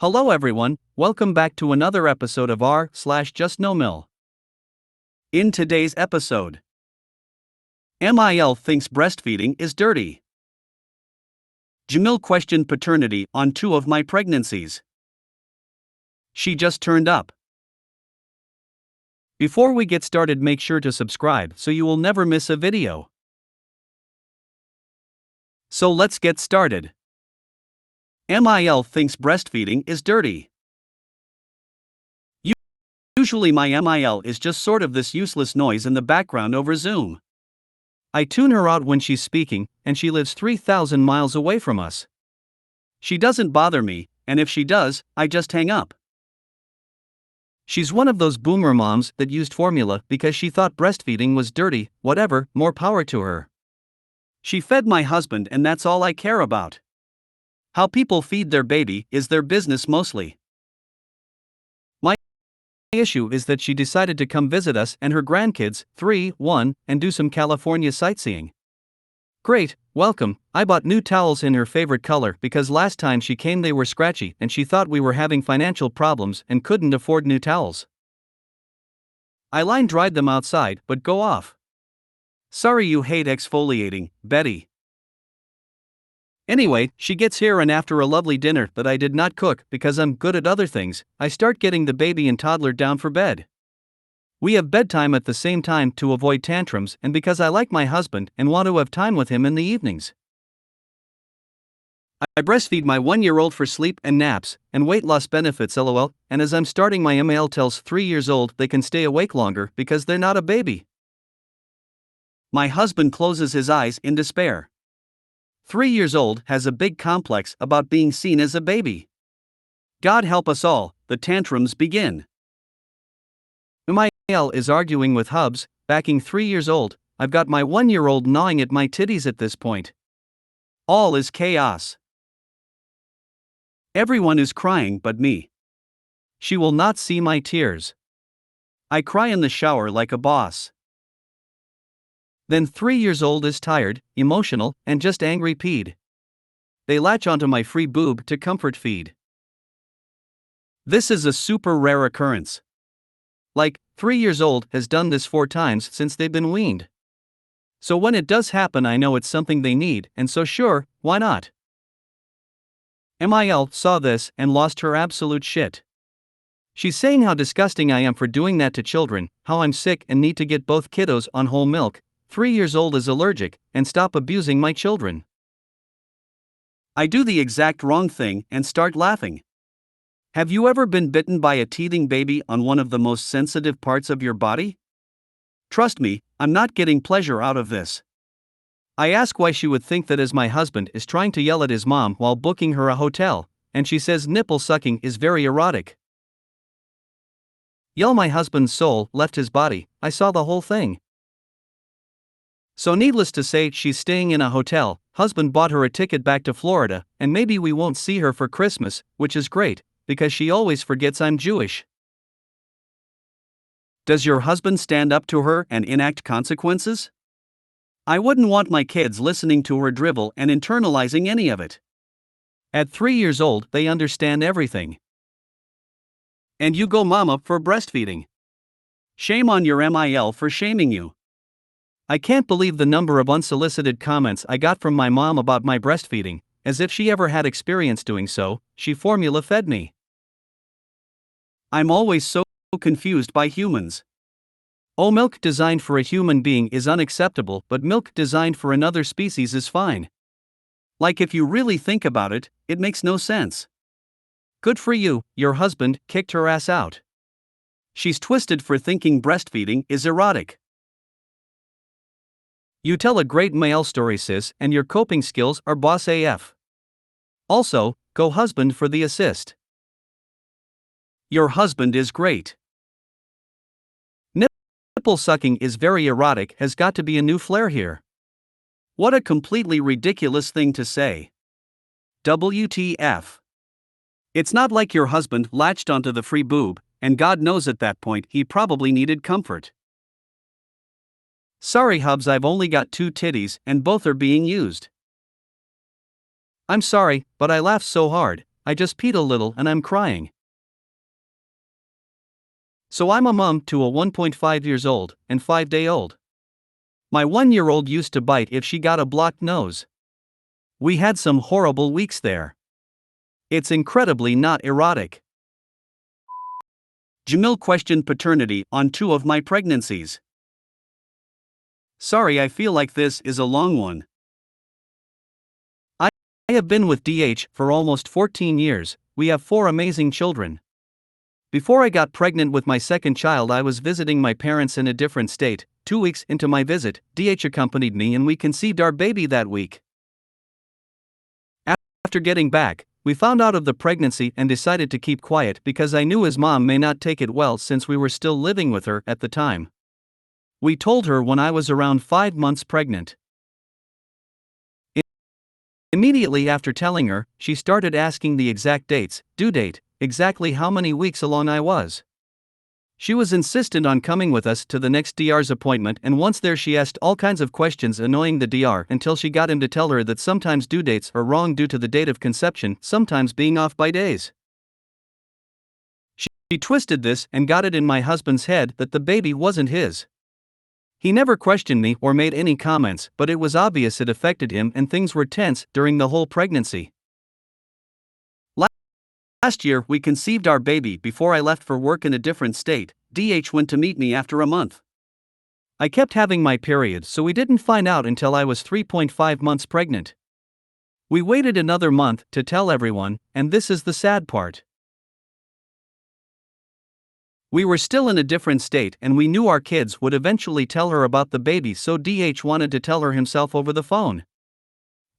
Hello everyone, welcome back to another episode of r/JustNoMil. In today's episode, MIL thinks breastfeeding is dirty. JustNoMil questioned paternity on 2 of my pregnancies. She just turned up. Before we get started, make sure to subscribe so you will never miss a video. So let's get started. MIL thinks breastfeeding is dirty. Usually my MIL is just sort of this useless noise in the background over Zoom. I tune her out when she's speaking, and she lives 3,000 miles away from us. She doesn't bother me, and if she does, I just hang up. She's one of those boomer moms that used formula because she thought breastfeeding was dirty. Whatever, more power to her. She fed my husband, and that's all I care about. How people feed their baby is their business mostly. My issue is that she decided to come visit us and her grandkids, 1, and do some California sightseeing. Great, welcome. I bought new towels in her favorite color because last time she came they were scratchy and she thought we were having financial problems and couldn't afford new towels. I line dried them outside, but go off. Sorry you hate exfoliating, Betty. Anyway, she gets here, and after a lovely dinner that I did not cook because I'm good at other things, I start getting the baby and toddler down for bed. We have bedtime at the same time to avoid tantrums and because I like my husband and want to have time with him in the evenings. I breastfeed my 1-year-old for sleep and naps and weight loss benefits, lol, and as I'm starting my MIL tells 3 years old they can stay awake longer because they're not a baby. My husband closes his eyes in despair. 3 years old has a big complex about being seen as a baby. God help us all, the tantrums begin. MIL is arguing with Hubs, backing 3 years old. I've got my 1-year-old gnawing at my titties at this point. All is chaos. Everyone is crying but me. She will not see my tears. I cry in the shower like a boss. Then 3 years old is tired, emotional, and just angry peed. They latch onto my free boob to comfort feed. This is a super rare occurrence. Like, 3 years old has done this 4 times since they've been weaned. So when it does happen I know it's something they need, and so sure, why not? MIL saw this and lost her absolute shit. She's saying how disgusting I am for doing that to children, how I'm sick and need to get both kiddos on whole milk. 3 years old is allergic, and stop abusing my children. I do the exact wrong thing and start laughing. Have you ever been bitten by a teething baby on one of the most sensitive parts of your body? Trust me, I'm not getting pleasure out of this. I ask why she would think that as my husband is trying to yell at his mom while booking her a hotel, and she says nipple sucking is very erotic. Yell, my husband's soul left his body, I saw the whole thing. So needless to say, she's staying in a hotel, husband bought her a ticket back to Florida, and maybe we won't see her for Christmas, which is great, because she always forgets I'm Jewish. Does your husband stand up to her and enact consequences? I wouldn't want my kids listening to her drivel and internalizing any of it. At 3 years old, they understand everything. And you go mama for breastfeeding. Shame on your MIL for shaming you. I can't believe the number of unsolicited comments I got from my mom about my breastfeeding, as if she ever had experience doing so. She formula fed me. I'm always so confused by humans. Oh, milk designed for a human being is unacceptable, but milk designed for another species is fine. Like, if you really think about it, it makes no sense. Good for you, your husband kicked her ass out. She's twisted for thinking breastfeeding is erotic. You tell a great male story, sis, and your coping skills are boss AF. Also, go husband for the assist. Your husband is great. Nipple sucking is very erotic has got to be a new flair here. What a completely ridiculous thing to say. WTF. It's not like your husband latched onto the free boob, and God knows at that point he probably needed comfort. Sorry Hubs, I've only got 2 titties and both are being used. I'm sorry, but I laughed so hard, I just peed a little and I'm crying. So I'm a mom to a 1.5 years old and 5-day-old. My 1-year-old used to bite if she got a blocked nose. We had some horrible weeks there. It's incredibly not erotic. Jamil questioned paternity on 2 of my pregnancies. Sorry, I feel like this is a long one. I have been with DH for almost 14 years, we have 4 amazing children. Before I got pregnant with my second child, I was visiting my parents in a different state. 2 weeks into my visit, DH accompanied me and we conceived our baby that week. After getting back, we found out of the pregnancy and decided to keep quiet because I knew his mom may not take it well since we were still living with her at the time. We told her when I was around 5 months pregnant. Immediately after telling her, she started asking the exact dates, due date, exactly how many weeks along I was. She was insistent on coming with us to the next DR's appointment, and once there she asked all kinds of questions annoying the DR until she got him to tell her that sometimes due dates are wrong due to the date of conception, sometimes being off by days. She twisted this and got it in my husband's head that the baby wasn't his. He never questioned me or made any comments, but it was obvious it affected him and things were tense during the whole pregnancy. Last year, we conceived our baby before I left for work in a different state. DH went to meet me after a month. I kept having my period, so we didn't find out until I was 3.5 months pregnant. We waited another month to tell everyone, and this is the sad part. We were still in a different state and we knew our kids would eventually tell her about the baby, so DH wanted to tell her himself over the phone.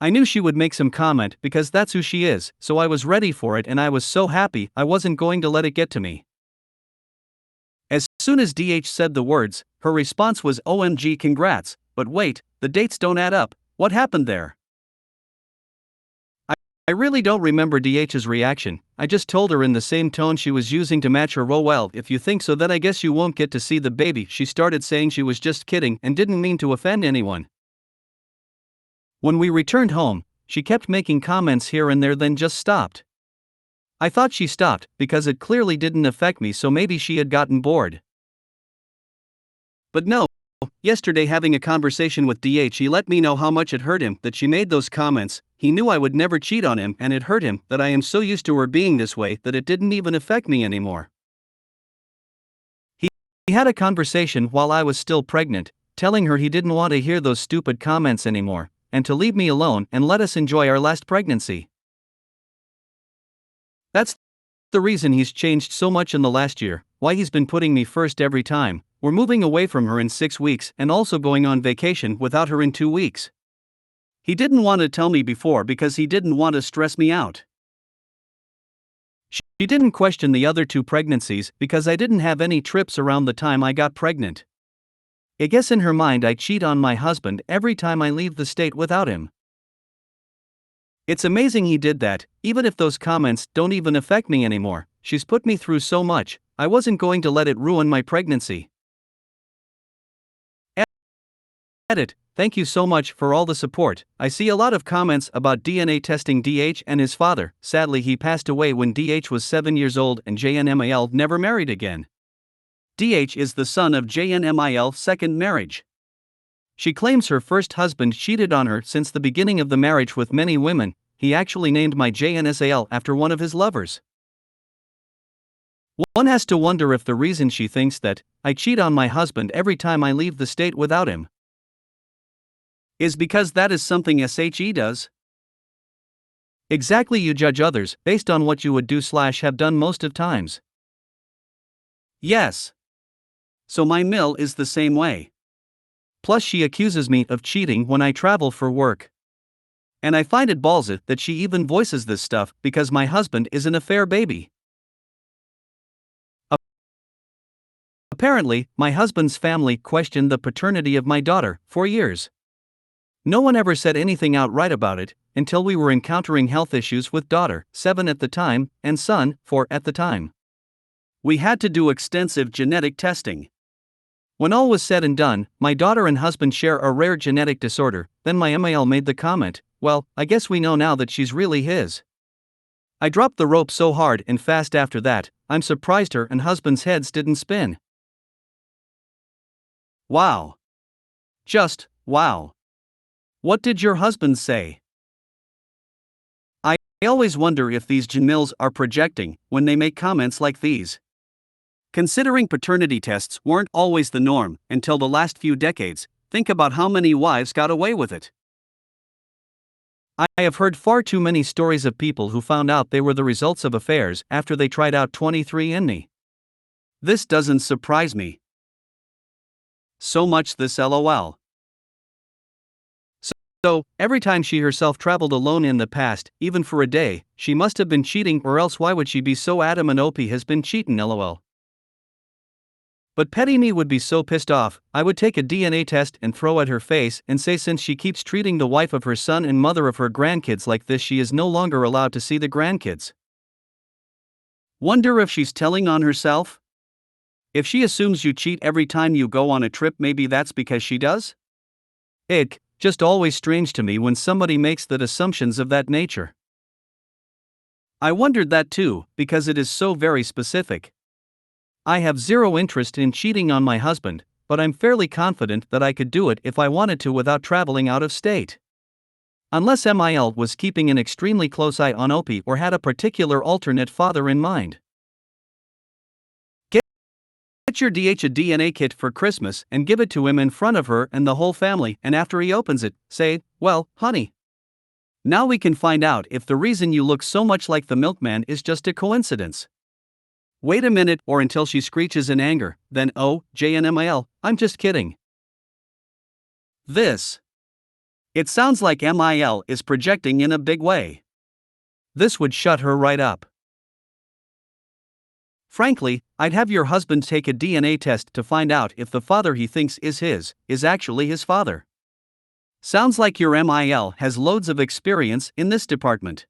I knew she would make some comment because that's who she is, so I was ready for it and I was so happy I wasn't going to let it get to me. As soon as DH said the words, her response was OMG congrats, but wait, the dates don't add up, what happened there? I really don't remember DH's reaction. I just told her in the same tone she was using to match her, "Oh well, if you think so then I guess you won't get to see the baby." She started saying she was just kidding and didn't mean to offend anyone. When we returned home, she kept making comments here and there then just stopped. I thought she stopped because it clearly didn't affect me, so maybe she had gotten bored. But no. Yesterday, having a conversation with DH, he let me know how much it hurt him that she made those comments. He knew I would never cheat on him and it hurt him that I am so used to her being this way that it didn't even affect me anymore. He had a conversation while I was still pregnant, telling her he didn't want to hear those stupid comments anymore, and to leave me alone and let us enjoy our last pregnancy. That's the reason he's changed so much in the last year, why he's been putting me first every time. We're moving away from her in 6 weeks and also going on vacation without her in 2 weeks. He didn't want to tell me before because he didn't want to stress me out. She didn't question the other 2 pregnancies because I didn't have any trips around the time I got pregnant. I guess in her mind I cheat on my husband every time I leave the state without him. It's amazing he did that, even if those comments don't even affect me anymore. She's put me through so much, I wasn't going to let it ruin my pregnancy. Edit. Thank you so much for all the support. I see a lot of comments about DNA testing DH and his father. Sadly, he passed away when DH was 7 years old and JustNoMil never married again. DH is the son of JustNoMil's second marriage. She claims her first husband cheated on her since the beginning of the marriage with many women. He actually named my JustNoMil after one of his lovers. One has to wonder if the reason she thinks that I cheat on my husband every time I leave the state without him is because that is something SHE does. Exactly, you judge others based on what you would do/have done most of times. Yes. So my mill is the same way. Plus she accuses me of cheating when I travel for work. And I find it ballsy that she even voices this stuff because my husband is an affair baby. Apparently, my husband's family questioned the paternity of my daughter for years. No one ever said anything outright about it, until we were encountering health issues with daughter, 7 at the time, and son, 4 at the time. We had to do extensive genetic testing. When all was said and done, my daughter and husband share a rare genetic disorder. Then my MIL made the comment, "Well, I guess we know now that she's really his." I dropped the rope so hard and fast after that, I'm surprised her and husband's heads didn't spin. Wow. Just, wow. What did your husband say? I always wonder if these JustNoMils are projecting when they make comments like these. Considering paternity tests weren't always the norm until the last few decades, think about how many wives got away with it. I have heard far too many stories of people who found out they were the results of affairs after they tried out 23andMe. This doesn't surprise me. So much this LOL. So, every time she herself traveled alone in the past, even for a day, she must have been cheating, or else why would she be so adamant OP has been cheating LOL. But petty me would be so pissed off, I would take a DNA test and throw at her face and say since she keeps treating the wife of her son and mother of her grandkids like this, she is no longer allowed to see the grandkids. Wonder if she's telling on herself? If she assumes you cheat every time you go on a trip, maybe that's because she does? Just always strange to me when somebody makes that assumptions of that nature. I wondered that too, because it is so very specific. I have zero interest in cheating on my husband, but I'm fairly confident that I could do it if I wanted to without traveling out of state. Unless MIL was keeping an extremely close eye on OP or had a particular alternate father in mind. Get your DH a DNA kit for Christmas and give it to him in front of her and the whole family, and after he opens it, say, "Well, honey, now we can find out if the reason you look so much like the milkman is just a coincidence." Wait a minute, or until she screeches in anger, then oh, JustNoMil, I'm just kidding. It sounds like MIL is projecting in a big way. This would shut her right up. Frankly, I'd have your husband take a DNA test to find out if the father he thinks is his, is actually his father. Sounds like your MIL has loads of experience in this department.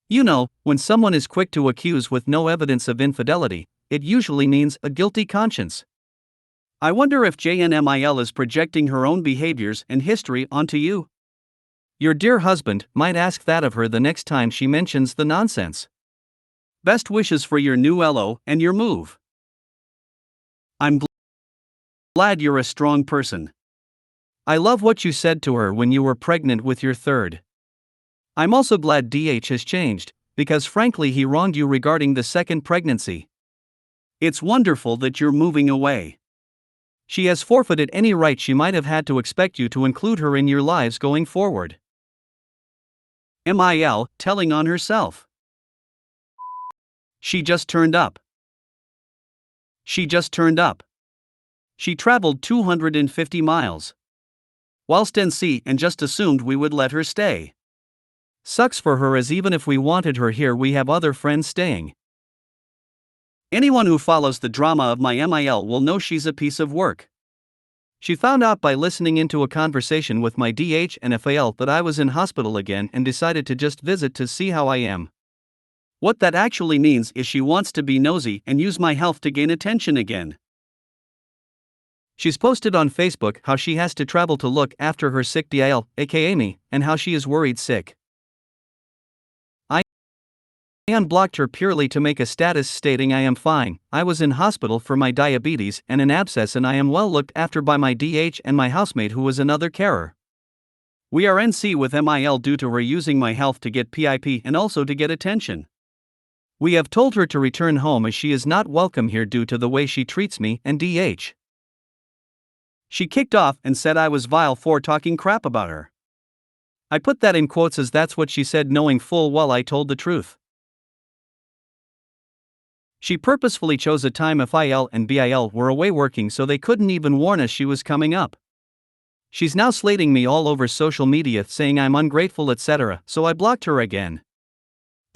You know, when someone is quick to accuse with no evidence of infidelity, it usually means a guilty conscience. I wonder if JustNoMil is projecting her own behaviors and history onto you. Your dear husband might ask that of her the next time she mentions the nonsense. Best wishes for your new LO and your move. I'm glad you're a strong person. I love what you said to her when you were pregnant with your third. I'm also glad DH has changed, because frankly he wronged you regarding the second pregnancy. It's wonderful that you're moving away. She has forfeited any right she might have had to expect you to include her in your lives going forward. MIL telling on herself. She just turned up. She traveled 250 miles. Whilst NC and just assumed we would let her stay. Sucks for her, as even if we wanted her here we have other friends staying. Anyone who follows the drama of my MIL will know she's a piece of work. She found out by listening into a conversation with my DH and FAL that I was in hospital again and decided to just visit to see how I am. What that actually means is she wants to be nosy and use my health to gain attention again. She's posted on Facebook how she has to travel to look after her sick DIL, aka me, and how she is worried sick. I unblocked her purely to make a status stating I am fine, I was in hospital for my diabetes and an abscess, and I am well looked after by my DH and my housemate who was another carer. We are NC with MIL due to her using my health to get PIP and also to get attention. We have told her to return home as she is not welcome here due to the way she treats me and DH. She kicked off and said I was vile for talking crap about her. I put that in quotes as that's what she said, knowing full well I told the truth. She purposefully chose a time FIL and BIL were away working so they couldn't even warn us she was coming up. She's now slating me all over social media saying I'm ungrateful etc., so I blocked her again.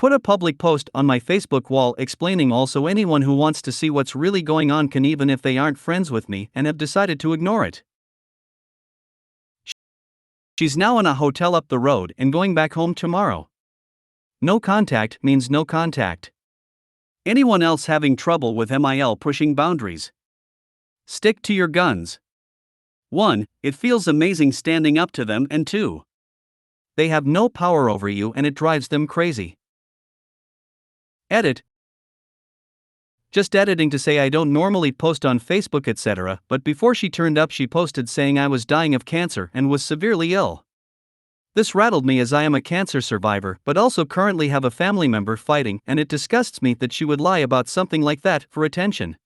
Put a public post on my Facebook wall explaining also anyone who wants to see what's really going on can, even if they aren't friends with me and have decided to ignore it. She's now in a hotel up the road and going back home tomorrow. No contact means no contact. Anyone else having trouble with MIL pushing boundaries? Stick to your guns. 1. It feels amazing standing up to them, and 2. They have no power over you and it drives them crazy. Edit. Just editing to say I don't normally post on Facebook etc., but before she turned up she posted saying I was dying of cancer and was severely ill. This rattled me as I am a cancer survivor but also currently have a family member fighting, and it disgusts me that she would lie about something like that for attention.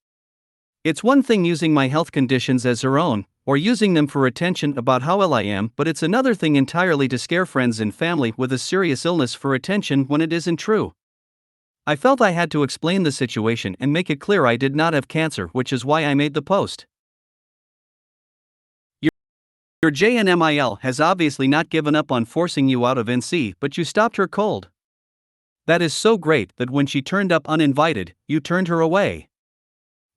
It's one thing using my health conditions as her own, or using them for attention about how ill I am, but it's another thing entirely to scare friends and family with a serious illness for attention when it isn't true. I felt I had to explain the situation and make it clear I did not have cancer, which is why I made the post. Your JustNoMil has obviously not given up on forcing you out of NC, but you stopped her cold. That is so great that when she turned up uninvited, you turned her away.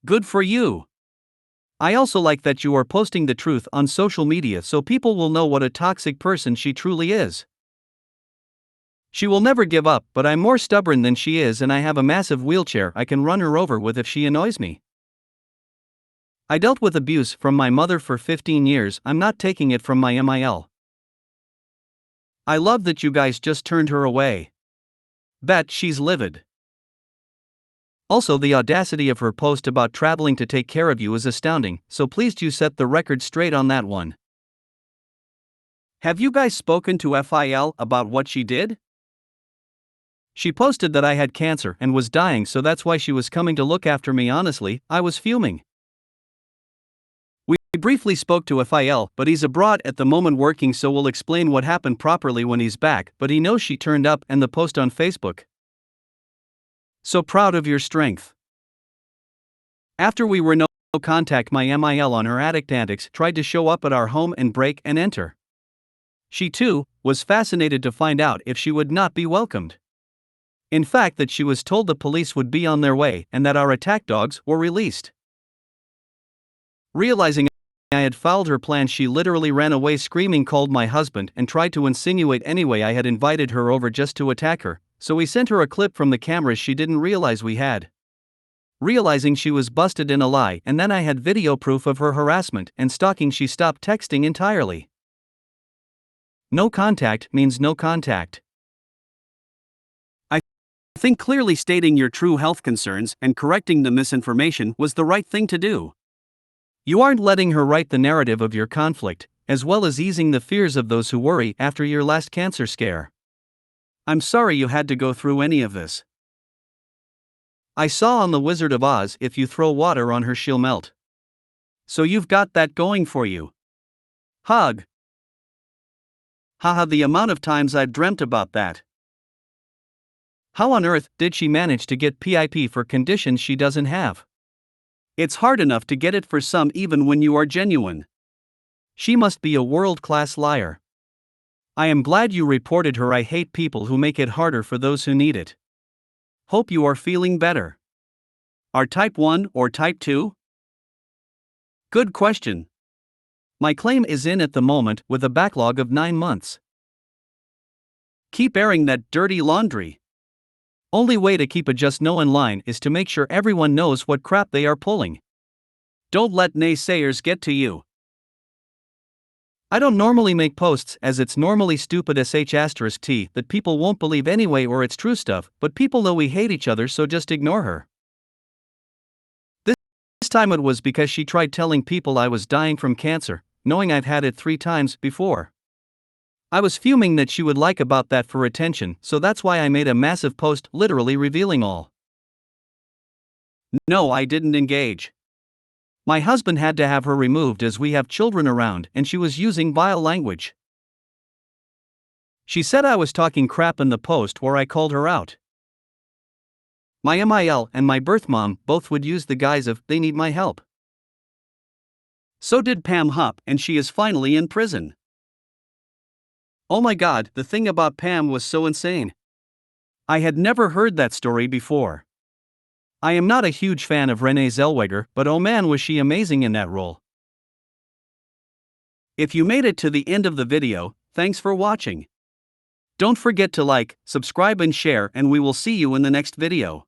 Good for you. I also like that you are posting the truth on social media so people will know what a toxic person she truly is. She will never give up, but I'm more stubborn than she is and I have a massive wheelchair I can run her over with if she annoys me. I dealt with abuse from my mother for 15 years, I'm not taking it from my MIL. I love that you guys just turned her away. Bet she's livid. Also, the audacity of her post about traveling to take care of you is astounding, so please do set the record straight on that one. Have you guys spoken to FIL about what she did? She posted that I had cancer and was dying, so that's why she was coming to look after me. Honestly, I was fuming. We briefly spoke to FIL, but he's abroad at the moment working, so we'll explain what happened properly when he's back, but he knows she turned up and the post on Facebook. So proud of your strength. After we were no contact, my MIL on her addict antics tried to show up at our home and break and enter. She too was fascinated to find out if she would not be welcomed. In fact, that she was told the police would be on their way and that our attack dogs were released. Realizing I had fouled her plan, she literally ran away screaming, called my husband, and tried to insinuate anyway I had invited her over just to attack her, so we sent her a clip from the cameras she didn't realize we had. Realizing she was busted in a lie and then I had video proof of her harassment and stalking, she stopped texting entirely. No contact means no contact. I think clearly stating your true health concerns and correcting the misinformation was the right thing to do. You aren't letting her write the narrative of your conflict, as well as easing the fears of those who worry after your last cancer scare. I'm sorry you had to go through any of this. I saw on The Wizard of Oz, if you throw water on her she'll melt. So you've got that going for you. Hug. Haha, the amount of times I've dreamt about that. How on earth did she manage to get PIP for conditions she doesn't have? It's hard enough to get it for some even when you are genuine. She must be a world-class liar. I am glad you reported her. I hate people who make it harder for those who need it. Hope you are feeling better. Are type 1 or type 2? Good question. My claim is in at the moment with a backlog of 9 months. Keep airing that dirty laundry. Only way to keep a JustNoMil in line is to make sure everyone knows what crap they are pulling. Don't let naysayers get to you. I don't normally make posts as it's normally stupid sh*t that people won't believe anyway, or it's true stuff, but people know we hate each other, so just ignore her. This time it was because she tried telling people I was dying from cancer, knowing I've had it 3 times before. I was fuming that she would like about that for attention, so that's why I made a massive post literally revealing all. No, I didn't engage. My husband had to have her removed as we have children around and she was using vile language. She said I was talking crap in the post where I called her out. My MIL and my birth mom both would use the guise of they need my help. So did Pam Hupp, and she is finally in prison. Oh my god, the thing about Pam was so insane. I had never heard that story before. I am not a huge fan of Renee Zellweger, but oh man was she amazing in that role. If you made it to the end of the video, thanks for watching. Don't forget to like, subscribe and share, and we will see you in the next video.